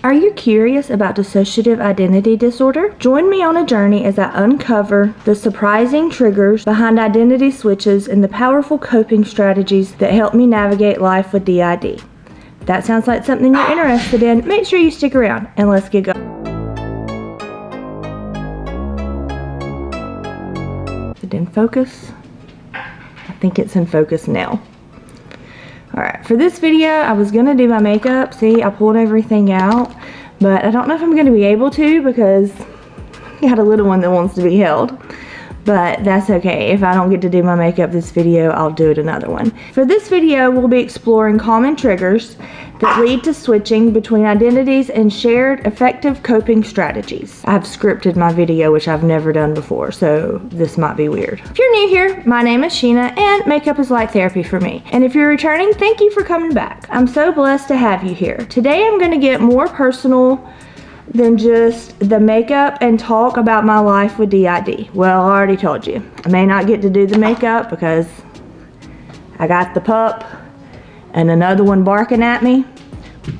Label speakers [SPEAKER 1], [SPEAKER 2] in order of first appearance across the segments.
[SPEAKER 1] Are you curious about dissociative identity disorder? Join me on a journey as I uncover the surprising triggers behind identity switches and the powerful coping strategies that help me navigate life with DID. If that sounds like something you're interested in, make sure you stick around and let's get going. Is it in focus? I think it's in focus now. Alright, for this video, I was going to do my makeup. See, I pulled everything out, but I don't know if I'm going to be able to because I got a little one that wants to be held. But that's okay. If I don't get to do my makeup this video, I'll do it another one. For this video, we'll be exploring common triggers that lead to switching between identities and shared effective coping strategies. I've scripted my video, which I've never done before, so this might be weird. If you're new here, my name is Sheena, and makeup is like therapy for me. And if you're returning, thank you for coming back. I'm so blessed to have you here. Today, I'm going to get more personal than just the makeup and talk about my life with DID. Well, I already told you. I may not get to do the makeup because I got the pup and another one barking at me,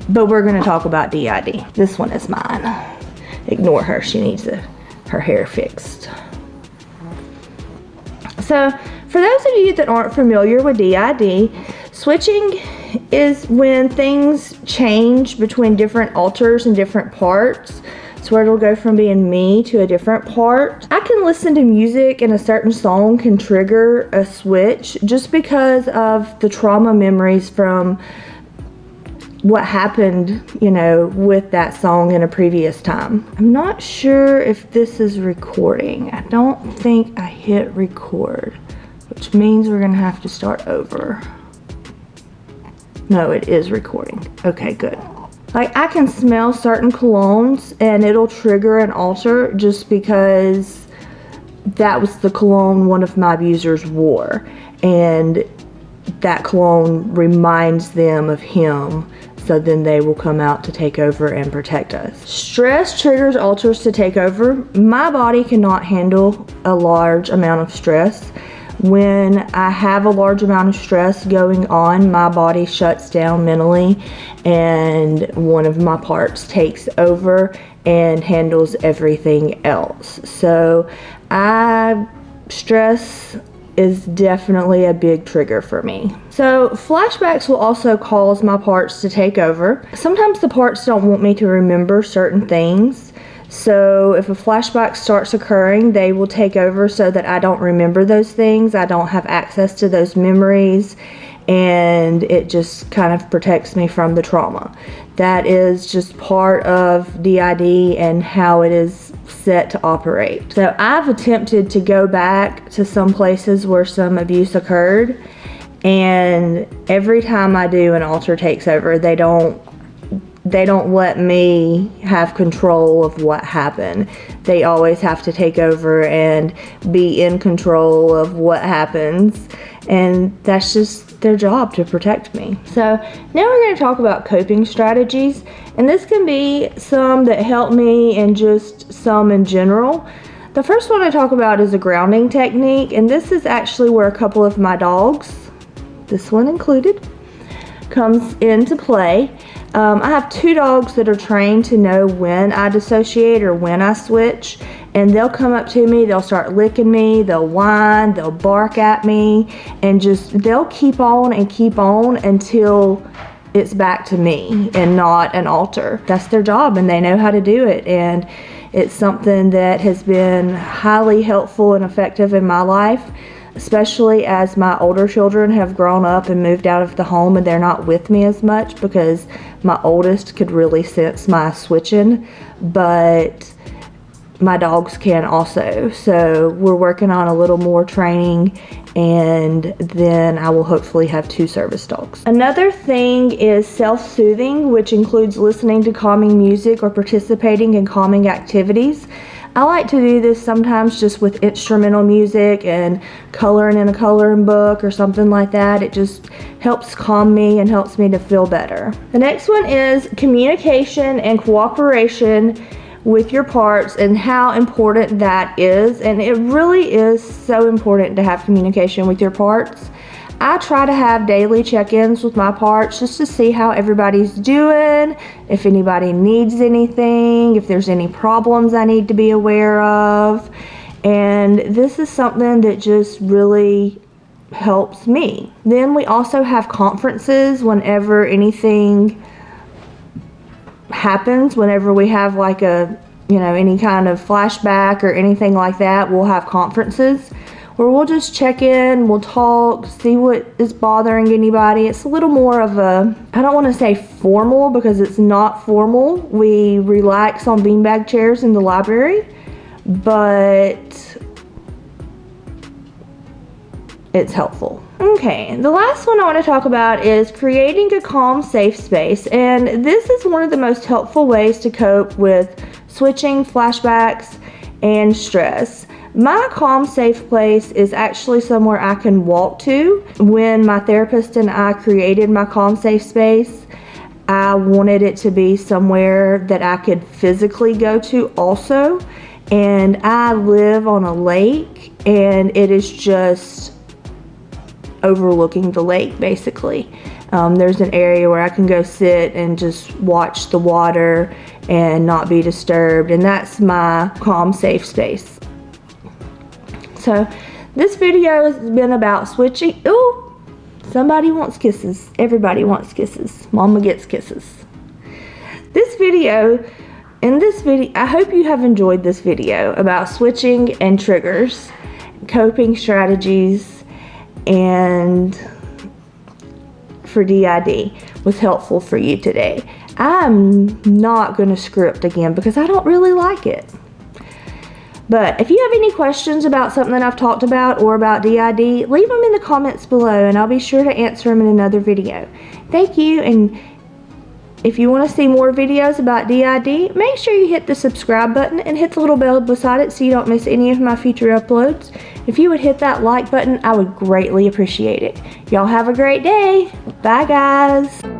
[SPEAKER 1] but we're gonna talk about DID. This one is mine. Ignore her, she needs her hair fixed. So, for those of you that aren't familiar with DID, switching is when things change between different alters and different parts. So where it'll go from being me to a different part. I can listen to music and a certain song can trigger a switch just because of the trauma memories from what happened, you know, with that song in a previous time. I'm not sure if this is recording. I don't think I hit record, which means we're gonna have to start over. No, it is recording. Okay, good. Like, I can smell certain colognes and it'll trigger an alter just because that was the cologne one of my abusers wore. And that cologne reminds them of him. So then they will come out to take over and protect us. Stress triggers alters to take over. My body cannot handle a large amount of stress. When I have a large amount of stress going on, my body shuts down mentally and one of my parts takes over and handles everything else. So stress is definitely a big trigger for me. So flashbacks will also cause my parts to take over. Sometimes the parts don't want me to remember certain things. So if a flashback starts occurring, they will take over so that I don't remember those things. I don't have access to those memories, and it just kind of protects me from the trauma. That is just part of DID and how it is set to operate. So I've attempted to go back to some places where some abuse occurred, and every time I do, an alter takes over. They don't let me have control of what happened. They always have to take over and be in control of what happens, and that's just their job, to protect me. So now we're going to talk about coping strategies, and this can be some that help me and just some in general. The first one I talk about is a grounding technique, and this is actually where a couple of my dogs, this one included, comes into play. I have 2 dogs that are trained to know when I dissociate or when I switch, and they'll come up to me, they'll start licking me, they'll whine, they'll bark at me, and they'll keep on and keep on until it's back to me and not an alter. That's their job and they know how to do it, and it's something that has been highly helpful and effective in my life, especially as my older children have grown up and moved out of the home and they're not with me as much, because my oldest could really sense my switching, but my dogs can also. So we're working on a little more training, and then I will hopefully have 2 service dogs. Another thing is self-soothing, which includes listening to calming music or participating in calming activities. I like to do this sometimes just with instrumental music and coloring in a coloring book or something like that. It just helps calm me and helps me to feel better. The next one is communication and cooperation with your parts and how important that is. And it really is so important to have communication with your parts. I try to have daily check-ins with my parts just to see how everybody's doing, if anybody needs anything, if there's any problems I need to be aware of. And this is something that just really helps me. Then we also have conferences whenever anything happens, whenever we have like any kind of flashback or anything like that. We'll have conferences where we'll just check in, we'll talk, see what is bothering anybody. It's a little more of a, I don't want to say formal because it's not formal. We relax on beanbag chairs in the library, but it's helpful. Okay, the last one I want to talk about is creating a calm, safe space. And this is one of the most helpful ways to cope with switching, flashbacks, and stress. My calm, safe place is actually somewhere I can walk to. When my therapist and I created my calm, safe space, I wanted it to be somewhere that I could physically go to also. And I live on a lake, and it is just overlooking the lake basically. There's an area where I can go sit and just watch the water and not be disturbed, and that's my calm, safe space. So this video has been about switching. Ooh, somebody wants kisses. Everybody wants kisses. Mama gets kisses. I hope you have enjoyed this video about switching and triggers, coping strategies, and for DID was helpful for you today. I'm not going to script again because I don't really like it. But if you have any questions about something that I've talked about or about DID, leave them in the comments below and I'll be sure to answer them in another video. Thank you, and if you want to see more videos about DID, make sure you hit the subscribe button and hit the little bell beside it so you don't miss any of my future uploads. If you would hit that like button, I would greatly appreciate it. Y'all have a great day. Bye, guys.